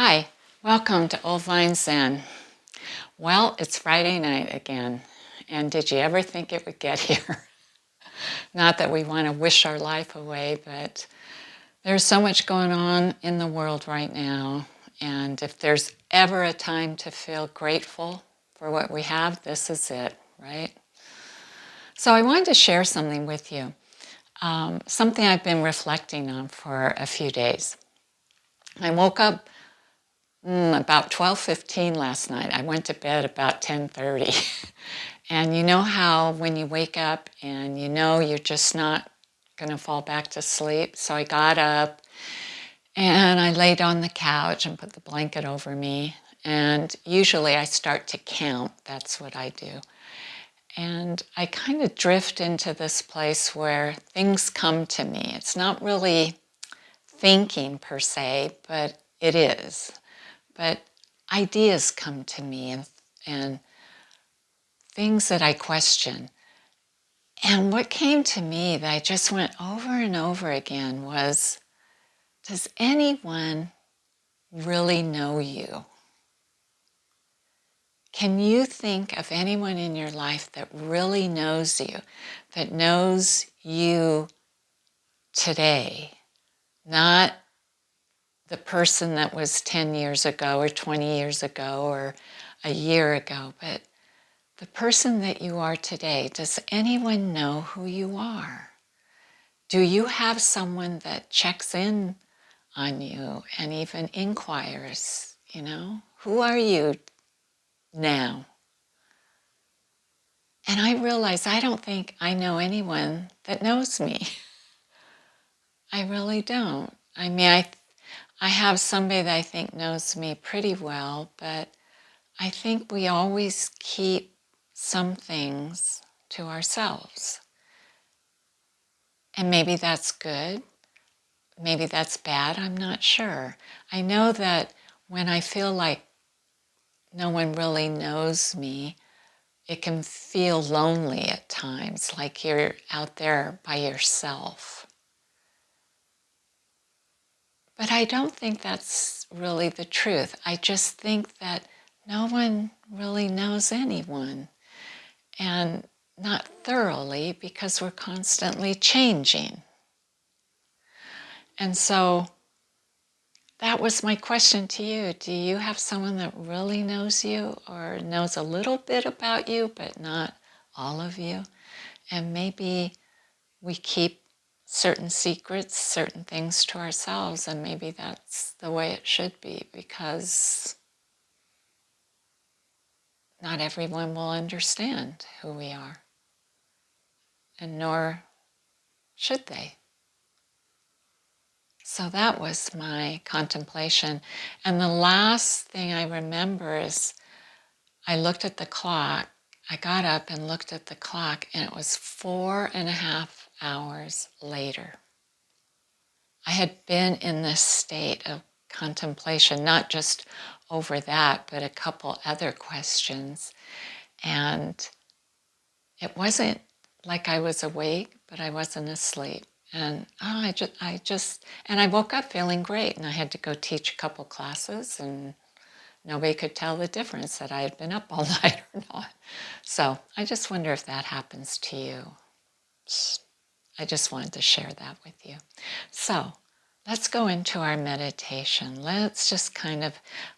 Hi, welcome to Old Vine Zen. Well, it's Friday night again, and did you ever think it would get here? Not that we want to wish our life away, but there's so much going on in the world right now, and if there's ever a time to feel grateful for what we have, this is it, right? So I wanted to share something with you, something I've been reflecting on for a few days. I woke up about 12:15 last night. I went to bed about 10:30. And you know how when you wake up and you know you're just not going to fall back to sleep? So I got up and I laid on the couch and put the blanket over me. And usually I start to count. That's what I do. And I kind of drift into this place where things come to me. It's not really thinking per se, but it is. But ideas come to me and things that I question. And what came to me that I just went over and over again was, does anyone really know you? Can you think of anyone in your life that really knows you, that knows you today? Not the person that was 10 years ago or 20 years ago or a year ago, but the person that you are today. Does anyone know who you are? Do you have someone that checks in on you and even inquires, who are you now? And I realize I don't think I know anyone that knows me. I really don't. I mean, I have somebody that I think knows me pretty well, but I think we always keep some things to ourselves. And maybe that's good. Maybe that's bad. I'm not sure. I know that when I feel like no one really knows me, it can feel lonely at times, like you're out there by yourself. But I don't think that's really the truth. I just think that no one really knows anyone, and not thoroughly, because we're constantly changing. And so that was my question to you. Do you have someone that really knows you or knows a little bit about you, but not all of you? And maybe we keep certain secrets, certain things to ourselves, and maybe that's the way it should be, because not everyone will understand who we are, and nor should they. So that was my contemplation. And the last thing I remember is I looked at the clock. I got up and looked at the clock, and it was 4.5 hours later. I had been in this state of contemplation, not just over that, but a couple other questions. And it wasn't like I was awake, but I wasn't asleep. And I woke up feeling great, and I had to go teach a couple classes, and nobody could tell the difference that I had been up all night or not. So I just wonder if that happens to you. I just wanted to share that with you. So let's go into our meditation. Let's just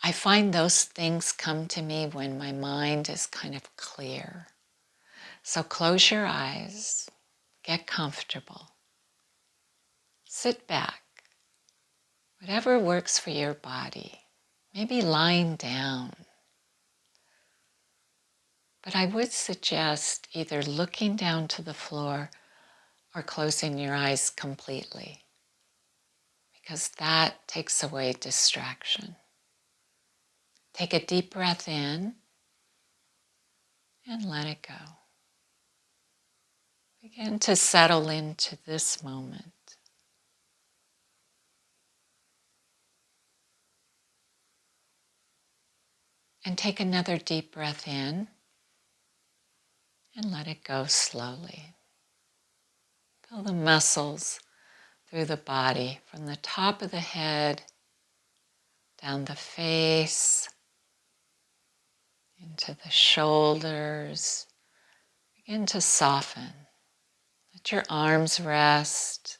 I find those things come to me when my mind is kind of clear. So close your eyes, get comfortable, sit back, whatever works for your body, maybe lying down. But I would suggest either looking down to the floor or closing your eyes completely, because that takes away distraction. Take a deep breath in and let it go. Begin to settle into this moment. And take another deep breath in and let it go slowly. Feel the muscles through the body from the top of the head down the face, into the shoulders. Begin to soften. Let your arms rest.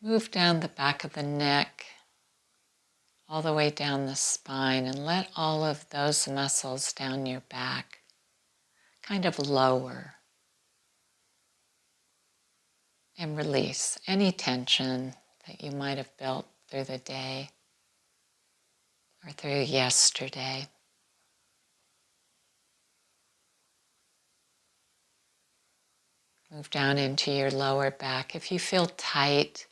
Move down the back of the neck, all the way down the spine, and let all of those muscles down your back kind of lower and release any tension that you might have built through the day or through yesterday. Move down into your lower back. If you feel tight,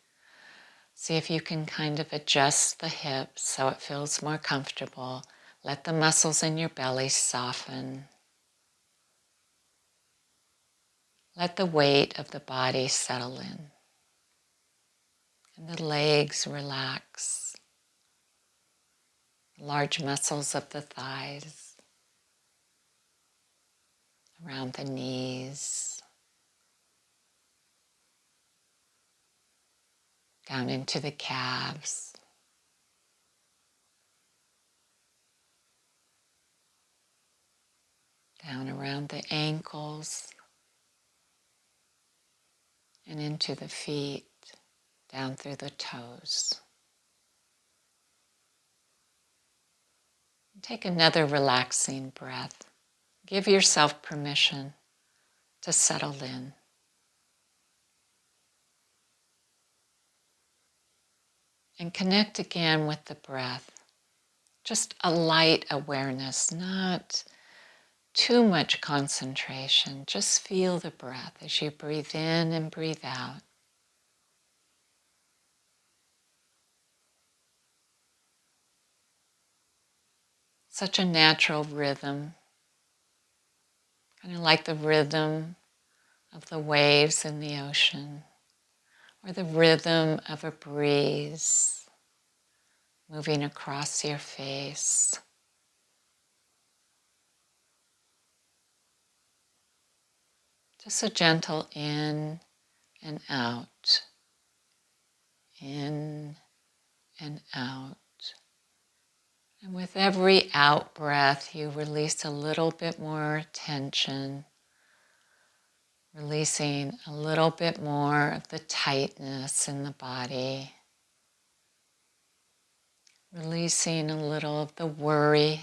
see if you can kind of adjust the hips so it feels more comfortable. Let the muscles in your belly soften. Let the weight of the body settle in. And the legs relax. Large muscles of the thighs, around the knees, down into the calves. Down around the ankles and into the feet, down through the toes. Take another relaxing breath. Give yourself permission to settle in. And connect again with the breath. Just a light awareness, not too much concentration. Just feel the breath as you breathe in and breathe out. Such a natural rhythm, kind of like the rhythm of the waves in the ocean, or the rhythm of a breeze moving across your face. Just a gentle in and out, in and out. And with every out breath, you release a little bit more tension, releasing a little bit more of the tightness in the body, releasing a little of the worry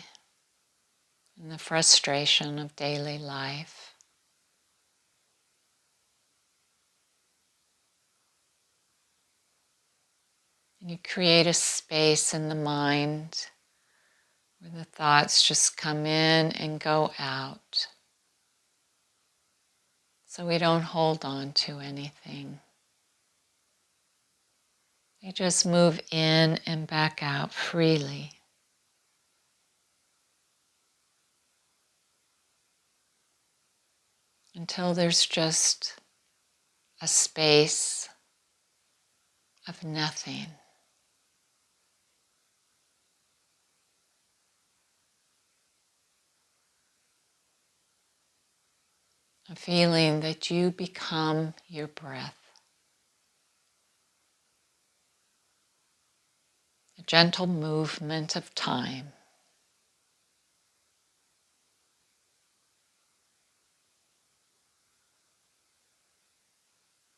and the frustration of daily life. And you create a space in the mind where the thoughts just come in and go out. So we don't hold on to anything. They just move in and back out freely. Until there's just a space of nothing. A feeling that you become your breath. A gentle movement of time.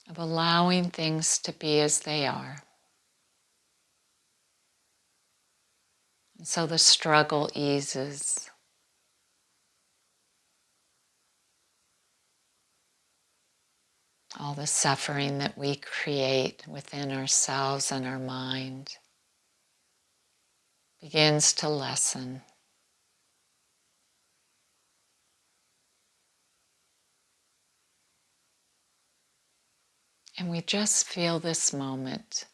Of allowing things to be as they are. And so the struggle eases. All the suffering that we create within ourselves and our mind begins to lessen. And we just feel this moment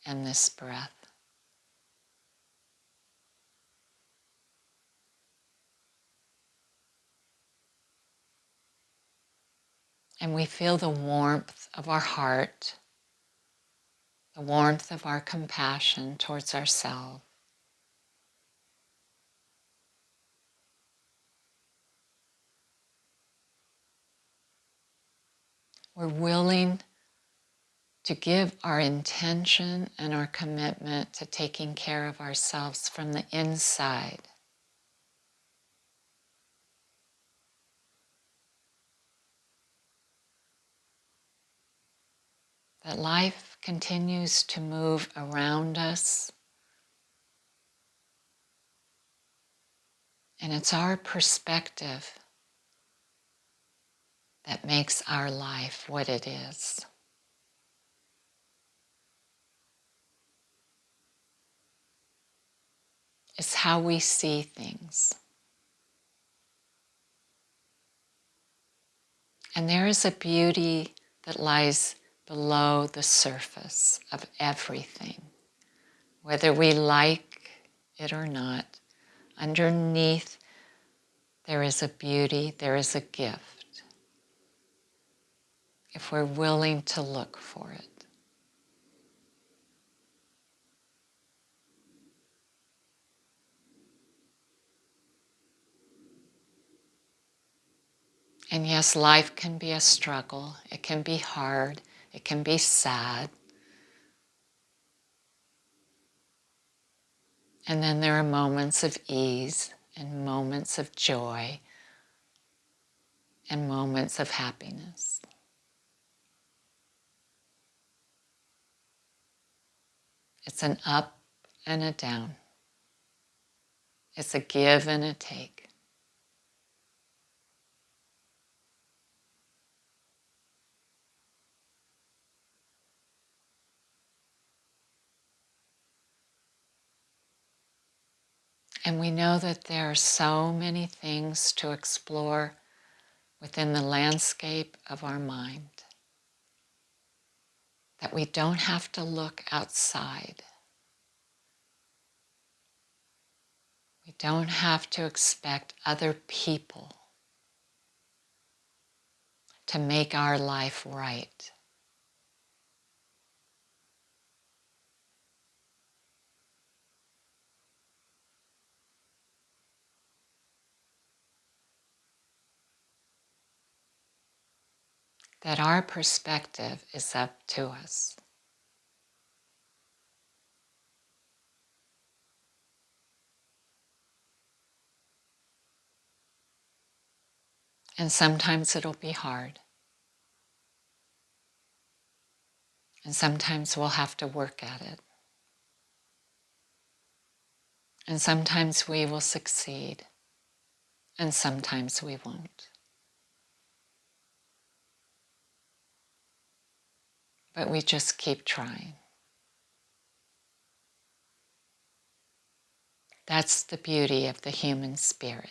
and this breath. And we feel the warmth of our heart, the warmth of our compassion towards ourselves. We're willing to give our intention and our commitment to taking care of ourselves from the inside. That life continues to move around us, and it's our perspective that makes our life what it is. It's how we see things. And there is a beauty that lies below the surface of everything. Whether we like it or not, underneath there is a beauty, there is a gift, if we're willing to look for it. And yes, life can be a struggle. It can be hard. It can be sad. And then there are moments of ease and moments of joy and moments of happiness. It's an up and a down. It's a give and a take. And we know that there are so many things to explore within the landscape of our mind, that we don't have to look outside. We don't have to expect other people to make our life right. That our perspective is up to us. And sometimes it'll be hard. And sometimes we'll have to work at it. And sometimes we will succeed. And sometimes we won't. But we just keep trying. That's the beauty of the human spirit.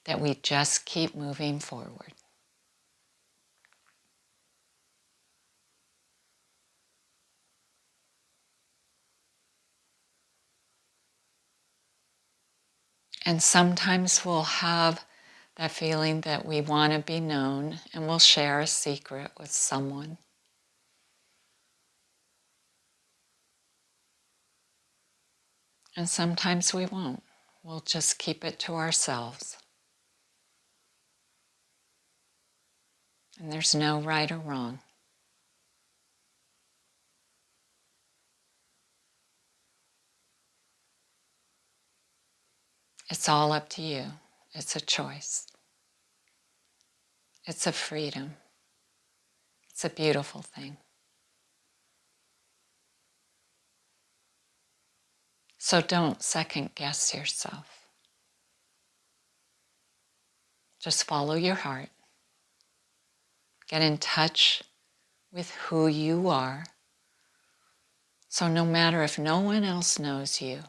That we just keep moving forward. And sometimes we'll have that feeling that we want to be known, and we'll share a secret with someone. And sometimes we won't. We'll just keep it to ourselves. And there's no right or wrong. It's all up to you. It's a choice. It's a freedom. It's a beautiful thing. So don't second guess yourself. Just follow your heart. Get in touch with who you are. So no matter if no one else knows you,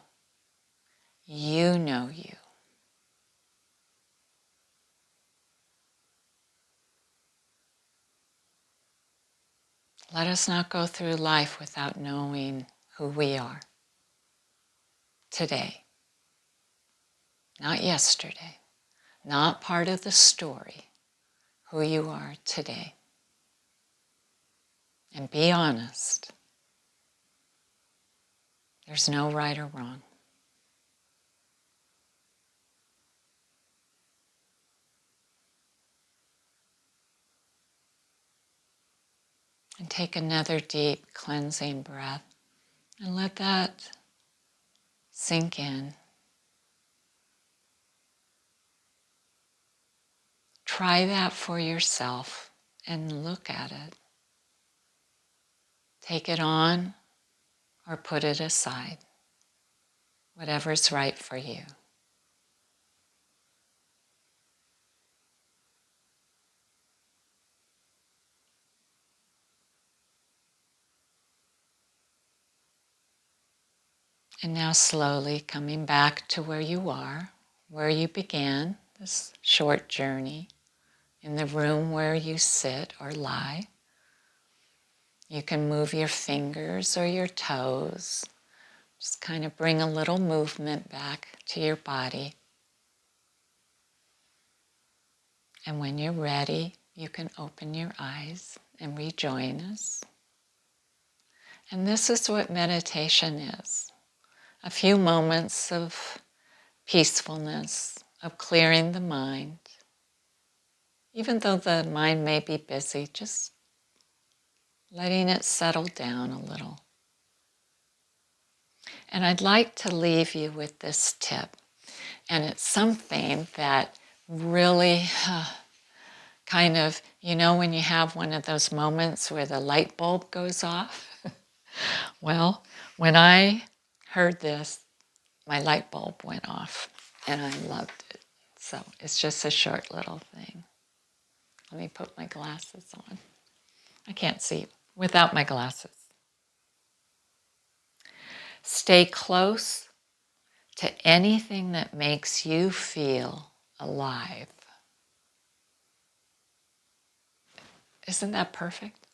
you know you. Let us not go through life without knowing who we are today, not yesterday, not part of the story, who you are today. And be honest. There's no right or wrong. And take another deep cleansing breath and let that sink in. Try that for yourself and look at it. Take it on or put it aside, whatever's right for you. And now slowly coming back to where you are, where you began this short journey, in the room where you sit or lie. You can move your fingers or your toes. Just kind of bring a little movement back to your body. And when you're ready, you can open your eyes and rejoin us. And this is what meditation is. A few moments of peacefulness, of clearing the mind. Even though the mind may be busy, just letting it settle down a little. And I'd like to leave you with this tip. And it's something that really kind of, you know, when you have one of those moments where the light bulb goes off? Well, when I heard this, my light bulb went off and I loved it. So it's just a short little thing. Let me put my glasses on. I can't see without my glasses. Stay close to anything that makes you feel alive. Isn't that perfect?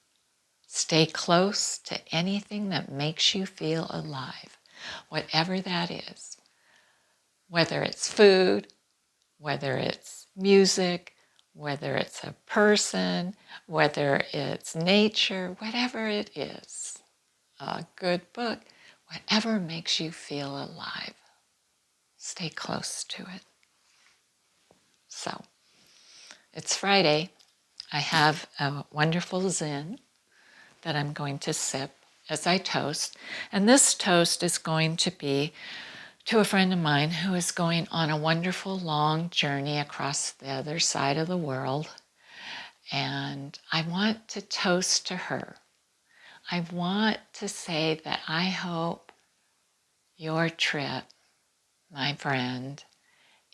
Stay close to anything that makes you feel alive, whatever that is. Whether it's food, whether it's music, whether it's a person, whether it's nature, whatever it is, a good book, whatever makes you feel alive, stay close to it. So, it's Friday. I have a wonderful Zin that I'm going to sip as I toast. And this toast is going to be to a friend of mine who is going on a wonderful long journey across the other side of the world. And I want to toast to her. I want to say that I hope your trip, my friend,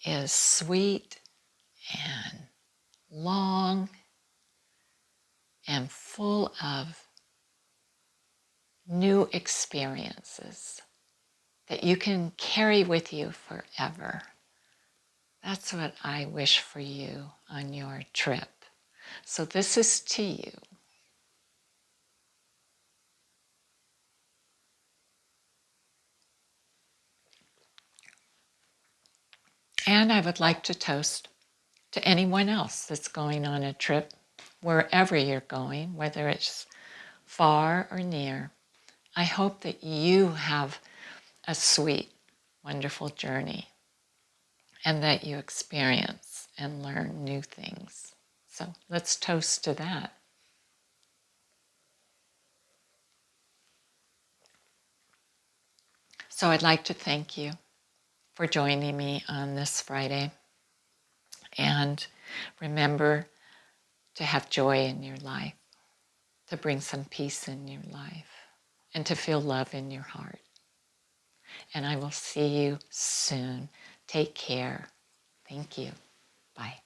is sweet and long and full of new experiences that you can carry with you forever. That's what I wish for you on your trip. So this is to you. And I would like to toast to anyone else that's going on a trip, wherever you're going, whether it's far or near. I hope that you have a sweet, wonderful journey and that you experience and learn new things. So let's toast to that. So I'd like to thank you for joining me on this Friday. And remember to have joy in your life, to bring some peace in your life, and to feel love in your heart. And I will see you soon. Take care. Thank you. Bye.